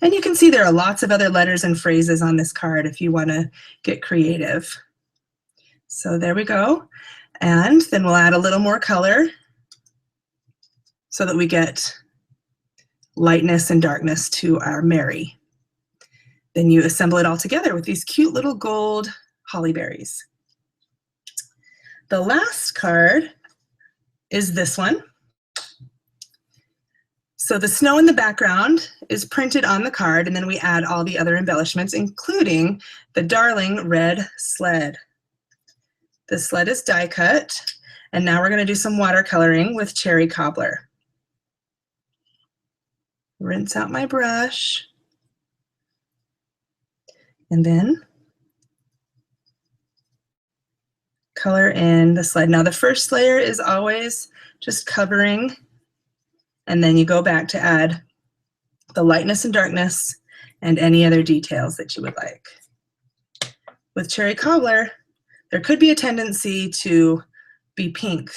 And you can see there are lots of other letters and phrases on this card if you want to get creative. So there we go. And then we'll add a little more color so that we get lightness and darkness to our Merry. Then you assemble it all together with these cute little gold holly berries. The last card is this one. So the snow in the background is printed on the card, and then we add all the other embellishments, including the darling red sled. The sled is die cut, and now we're going to do some watercoloring with cherry cobbler. Rinse out my brush, and then color in the sled. Now the first layer is always just covering, and then you go back to add the lightness and darkness and any other details that you would like. With cherry cobbler, there could be a tendency to be pink,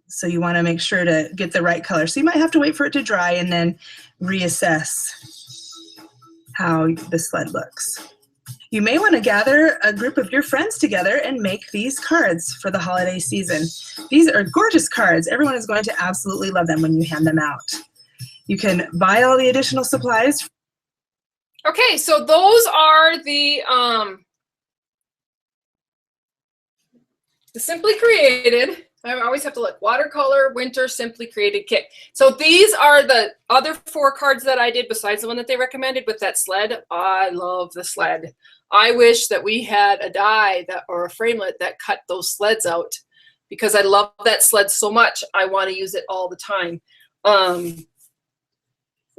so you want to make sure to get the right color. So you might have to wait for it to dry and then reassess how the sled looks. You may want to gather a group of your friends together and make these cards for the holiday season. These are gorgeous cards. Everyone is going to absolutely love them when you hand them out. You can buy all the additional supplies. Okay, so those are the Simply Created. I always have to look. Watercolor, Winter, Simply Created Kit. So these are the other 4 cards that I did besides the one that they recommended with that sled. I love the sled. I wish that we had a die or a framelit that cut those sleds out, because I love that sled so much. I want to use it all the time.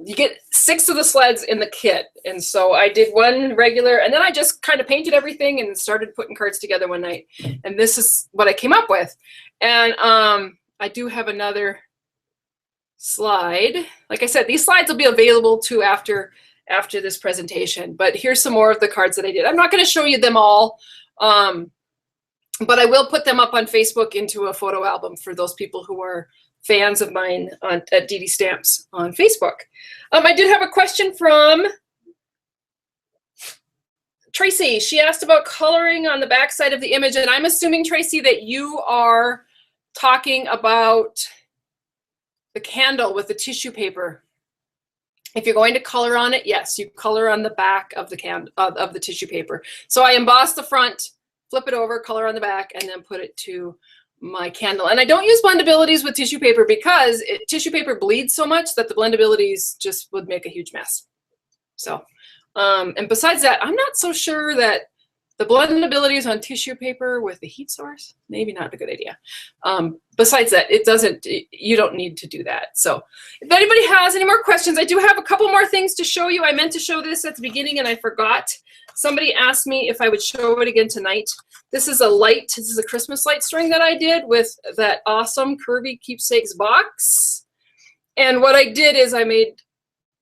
You get 6 of the sleds in the kit, and so I did one regular, and then I just kind of painted everything and started putting cards together one night, and this is what I came up with. And I do have another slide. Like I said, these slides will be available too after this presentation, but here's some more of the cards that I did. I'm not going to show you them all, but I will put them up on Facebook into a photo album for those people who are fans of mine at DDStamps on Facebook. I did have a question from Tracy. She asked about coloring on the back side of the image, and I'm assuming, Tracy, that you are talking about the candle with the tissue paper. If you're going to color on it, yes, you color on the back of the of the tissue paper. So I emboss the front, flip it over, color on the back, and then put it to my candle. And I don't use blendabilities with tissue paper because tissue paper bleeds so much that the blendabilities just would make a huge mess. So, and besides that, I'm not so sure that the blendabilities on tissue paper with the heat source, maybe not a good idea. Besides that, you don't need to do that. So if anybody has any more questions, I do have a couple more things to show you. I meant to show this at the beginning and I forgot. Somebody asked me if I would show it again tonight. This is a Christmas light string that I did with that awesome curvy keepsakes box. And what I did is I made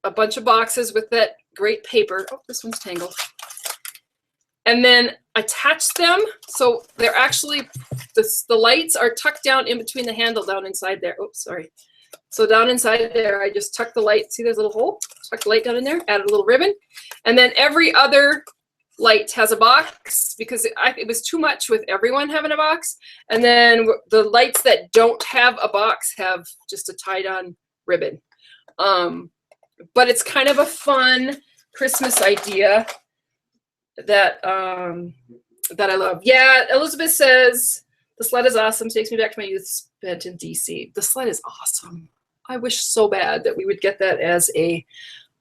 a bunch of boxes with that great paper. Oh, this one's tangled. And then attached them. So they're actually, the lights are tucked down in between the handle down inside there. Oops, sorry. So down inside there, I just tucked the light. See, there's a little hole. Tuck the light down in there, added a little ribbon. And then every other light has a box because it was too much with everyone having a box. And then the lights that don't have a box have just a tied on ribbon. But it's kind of a fun Christmas idea that that I love. Yeah, Elizabeth says the sled is awesome. Takes me back to my youth spent in DC. The sled is awesome. I wish so bad that we would get that as a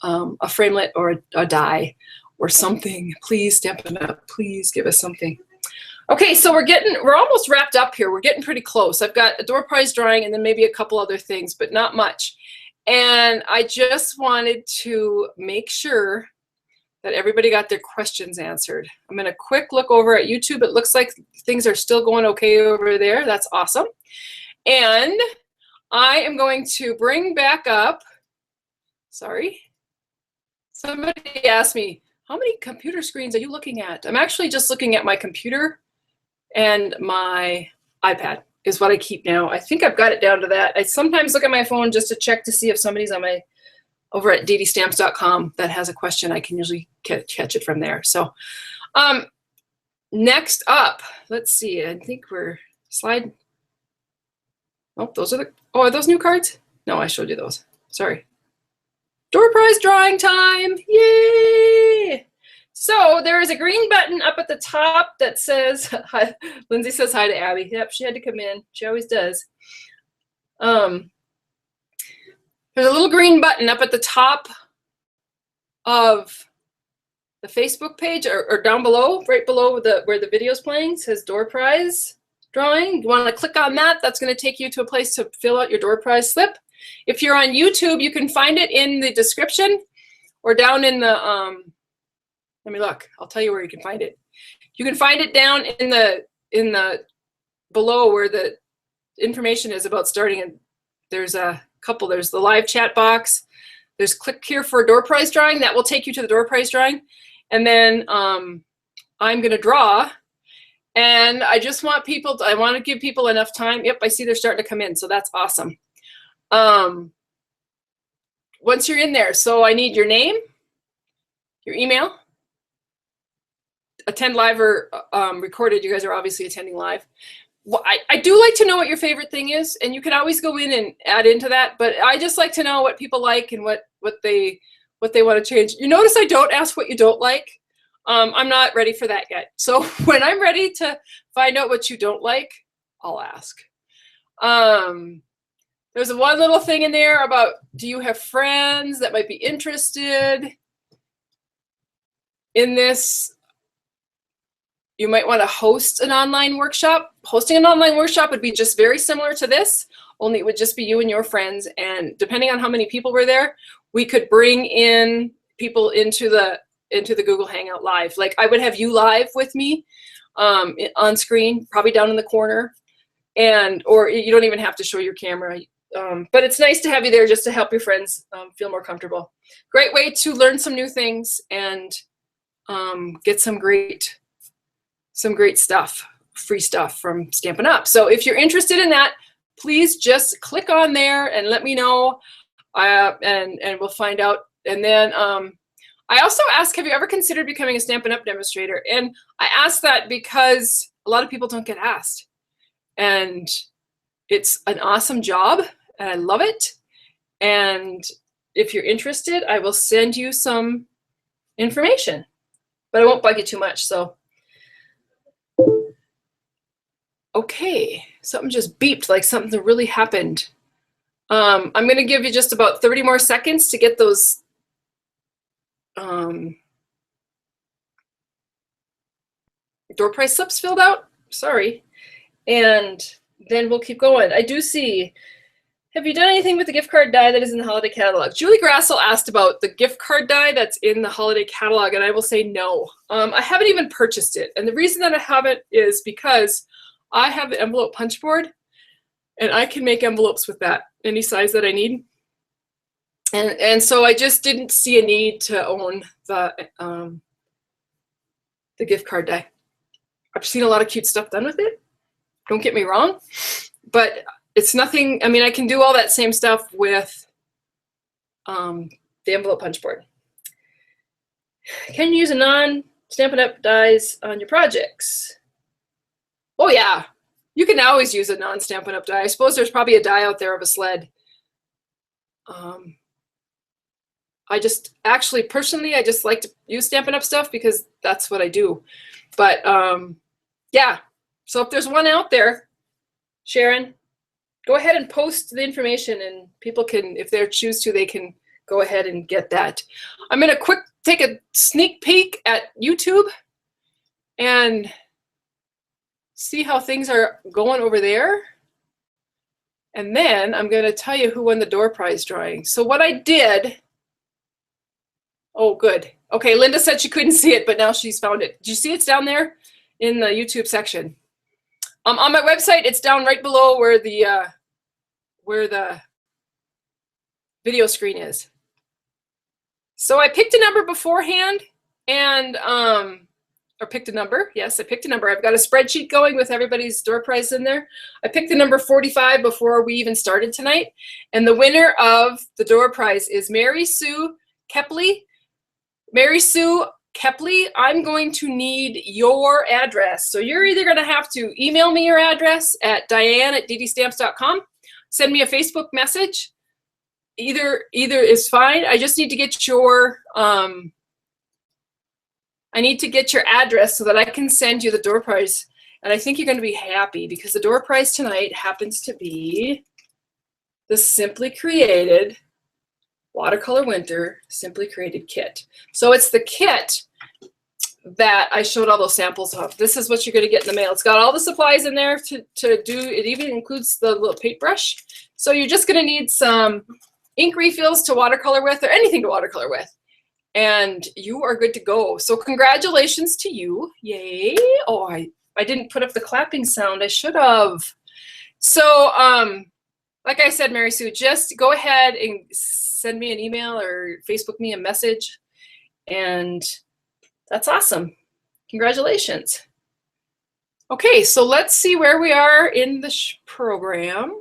framelit or a die or something. Please, Stampin' Up, please give us something. Okay, so we're almost wrapped up here. We're getting pretty close. I've got a door prize drawing and then maybe a couple other things, but not much. And I just wanted to make sure that everybody got their questions answered. I'm gonna quick look over at YouTube. It looks like things are still going okay over there. That's awesome. And I am going to bring back up, sorry, somebody asked me, how many computer screens are you looking at? I'm actually just looking at my computer and my iPad is what I keep now. I think I've got it down to that. I sometimes look at my phone just to check to see if somebody's on my, over at DDStamps.com that has a question. I can usually catch it from there. So next up, let's see, I think we're slide. Oh, those are the, oh, are those new cards? No, I showed you those. Sorry. Door prize drawing time. Yay! So there is a green button up at the top that says, hi, Lindsay says hi to Abby. Yep, she had to come in. She always does. There's a little green button up at the top of the Facebook page or down below, right below where the video is playing, it says door prize drawing. You want to click on that. That's going to take you to a place to fill out your door prize slip. If you're on YouTube, you can find it in the description or down in the, let me look. I'll tell you where you can find it. You can find it down in the below where the information is about starting. And there's a couple. There's the live chat box. There's click here for door prize drawing. That will take you to the door prize drawing. And then I'm going to draw. And I just want people, I want to give people enough time. Yep, I see they're starting to come in. So that's awesome. Once you're in there, so I need your name, your email, attend live or recorded. You guys are obviously attending live. Well, I do like to know what your favorite thing is, and you can always go in and add into that, but I just like to know what people like and what they want to change. You notice I don't ask what you don't like. I'm not ready for that yet. So when I'm ready to find out what you don't like, I'll ask. There's one little thing in there about, do you have friends that might be interested in this? You might want to host an online workshop. Hosting an online workshop would be just very similar to this, only it would just be you and your friends. And depending on how many people were there, we could bring in people into the Google Hangout Live. Like I would have you live with me on screen, probably down in the corner. Or you don't even have to show your camera. But it's nice to have you there just to help your friends feel more comfortable. Great way to learn some new things and get some great stuff, free stuff from Stampin' Up. So if you're interested in that, please just click on there and let me know, and we'll find out. And then I also ask, have you ever considered becoming a Stampin' Up demonstrator? And I ask that because a lot of people don't get asked. And it's an awesome job, and I love it. And if you're interested, I will send you some information, but I won't bug you too much. So, okay, something just beeped like something really happened. I'm going to give you just about 30 more seconds to get those door prize slips filled out. Sorry. And then we'll keep going. I do see, have you done anything with the gift card die that is in the holiday catalog? Julie Grassel asked about the gift card die that's in the holiday catalog, and I will say no. I haven't even purchased it. And the reason that I haven't is because I have the envelope punch board, and I can make envelopes with that, any size that I need. And so I just didn't see a need to own the gift card die. I've seen a lot of cute stuff done with it. Don't get me wrong, but it's nothing. I mean, I can do all that same stuff with the envelope punch board. Can you use a non-Stampin' Up dies on your projects? Oh yeah, you can always use a non-Stampin' Up die. I suppose there's probably a die out there of a sled. I just actually, personally, I just like to use Stampin' Up stuff because that's what I do. But yeah. So if there's one out there, Sharon, go ahead and post the information, and people can, if they choose to, they can go ahead and get that. I'm going to take a sneak peek at YouTube and see how things are going over there. And then I'm going to tell you who won the door prize drawing. So what I did, oh, good. Okay, Linda said she couldn't see it, but now she's found it. Did you see it's down there in the YouTube section? On my website, it's down right below where the video screen is. So I picked a number beforehand and, or picked a number. Yes, I picked a number. I've got a spreadsheet going with everybody's door prize in there. I picked the number 45 before we even started tonight. And the winner of the door prize is Mary Sue Kepley. Mary Sue Kepley, I'm going to need your address. So you're either going to have to email me your address at diane@DDStamps.com, send me a Facebook message. Either is fine. I just need to get your I need to get your address so that I can send you the door prize. And I think you're going to be happy because the door prize tonight happens to be the Simply Created Watercolor Winter Simply Created kit. So it's the kit that I showed all those samples of. This is what you're going to get in the mail. It's got all the supplies in there to do. It even includes the little paintbrush. So you're just going to need some ink refills to watercolor with, or anything to watercolor with. And you are good to go. So congratulations to you. Yay. Oh, I didn't put up the clapping sound. I should have. So like I said, Mary Sue, just go ahead and send me an email or Facebook me a message. And that's awesome. Congratulations. Okay, so let's see where we are in the program.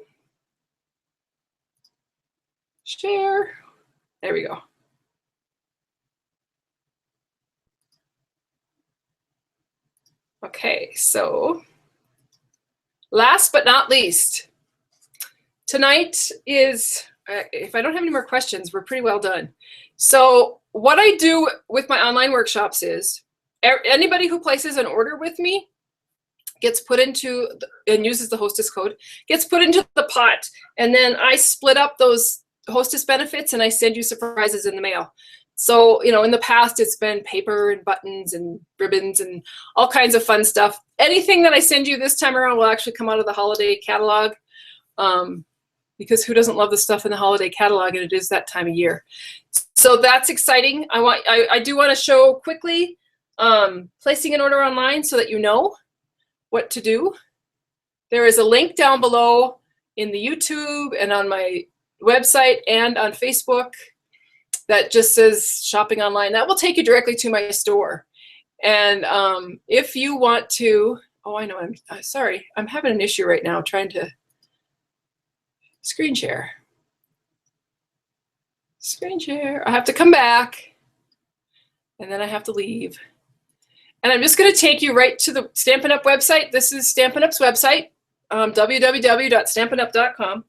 Share. There we go. Okay, so last but not least, tonight is, if I don't have any more questions, we're pretty well done. So what I do with my online workshops is anybody who places an order with me gets put into, and uses the hostess code, gets put into the pot. And then I split up those hostess benefits and I send you surprises in the mail. So, you know, in the past, it's been paper and buttons and ribbons and all kinds of fun stuff. Anything that I send you this time around will actually come out of the holiday catalog, because who doesn't love the stuff in the holiday catalog, and it is that time of year. So that's exciting. I do want to show quickly placing an order online so that you know what to do. There is a link down below in the YouTube and on my website and on Facebook that just says shopping online. That will take you directly to my store. And if you want to, oh, I know, I'm sorry. I'm having an issue right now trying to screen share. Screen share. I have to come back and then I have to leave. And I'm just going to take you right to the Stampin' Up website. This is Stampin' Up's website, www.stampinup.com.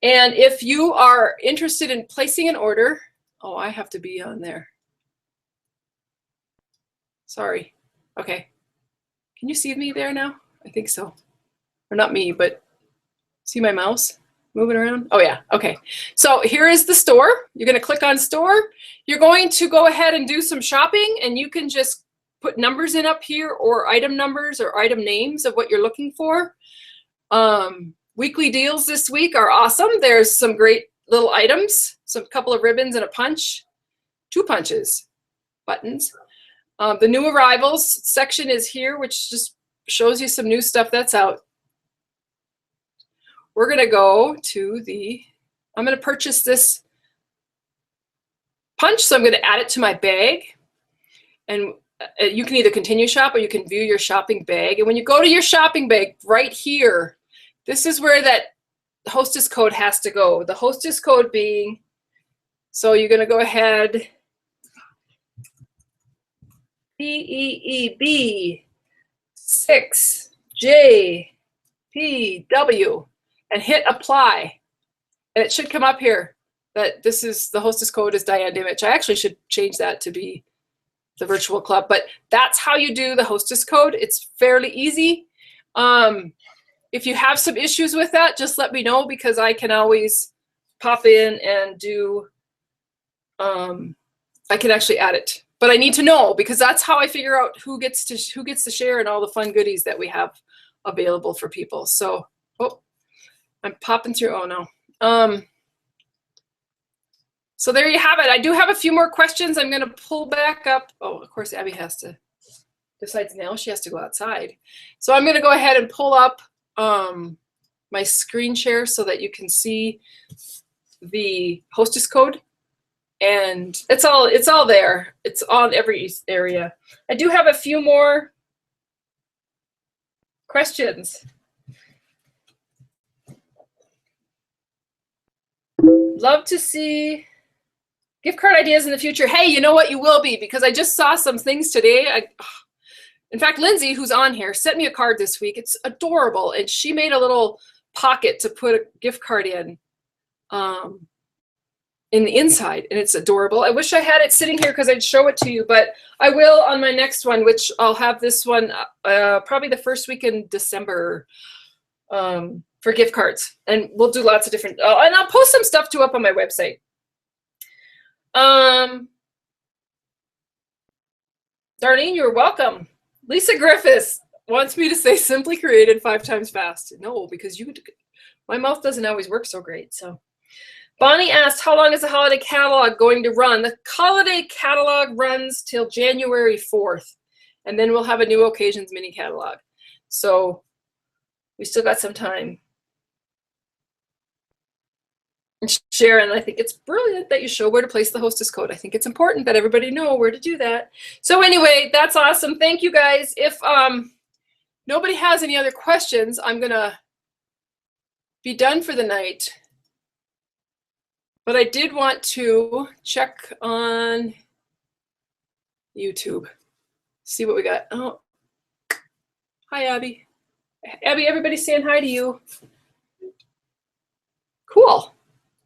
And if you are interested in placing an order, oh, I have to be on there. Sorry. Okay. Can you see me there now? I think so. Or not me, but see my mouse moving around? Oh, yeah. Okay. So here is the store. You're going to click on store. You're going to go ahead and do some shopping, and you can just put numbers in up here, or item numbers or item names of what you're looking for. Weekly deals this week are awesome. There's some great little items, some couple of ribbons and a punch, 2 punches, buttons. The new arrivals section is here, which just shows you some new stuff that's out. We're going to go to the, I'm going to purchase this punch, so I'm going to add it to my bag. And you can either continue shop or you can view your shopping bag. And when you go to your shopping bag right here, this is where that hostess code has to go. The hostess code being, so you're going to go ahead, BEEB 6JPW, and hit apply. And it should come up here that this is, the hostess code is Diane Dimich. I actually should change that to be the virtual club, but that's how you do the hostess code. It's fairly easy. If you have some issues with that, just let me know, because I can always pop in and do, I can actually add it. But I need to know, because that's how I figure out who gets to share and all the fun goodies that we have available for people. So, oh, I'm popping through. Oh no. So there you have it. I do have a few more questions. I'm going to pull back up. Oh, of course, Abby has to. Besides now, she has to go outside. So I'm going to go ahead and pull up my screen share so that you can see the hostess code. And it's all there. It's on every area. I do have a few more questions. Love to see gift card ideas in the future. Hey, you know what? You will be, because I just saw some things today. In fact, Lindsay, who's on here, sent me a card this week. It's adorable. And she made a little pocket to put a gift card in the inside. And it's adorable. I wish I had it sitting here because I'd show it to you. But I will on my next one, which I'll have this one probably the first week in December for gift cards. And we'll do lots of different. And I'll post some stuff too up on my website. Darlene, you're welcome. Lisa Griffiths wants me to say simply created 5 times fast. No, because my mouth doesn't always work so great. So Bonnie asked, how long is the holiday catalog going to run? The holiday catalog runs till January 4th, and then we'll have a new occasions mini catalog. So we still got some time. Sharon, I think it's brilliant that you show where to place the hostess code. I think it's important that everybody know where to do that. So anyway, that's awesome. Thank you guys. If nobody has any other questions, I'm gonna be done for the night. But I did want to check on YouTube, see what we got. Oh, hi, Abby. Abby, everybody's saying hi to you. Cool.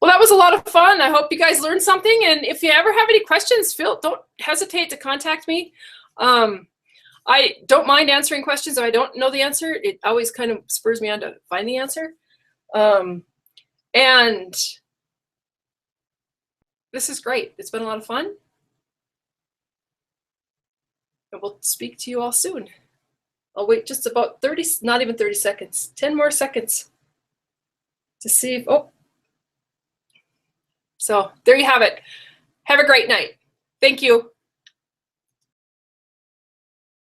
Well, that was a lot of fun. I hope you guys learned something. And if you ever have any questions, don't hesitate to contact me. I don't mind answering questions if I don't know the answer. It always kind of spurs me on to find the answer. And this is great. It's been a lot of fun. And we'll speak to you all soon. I'll wait just about 30, not even 30 seconds, 10 more seconds to see if, oh. So there you have it. Have a great night. Thank you.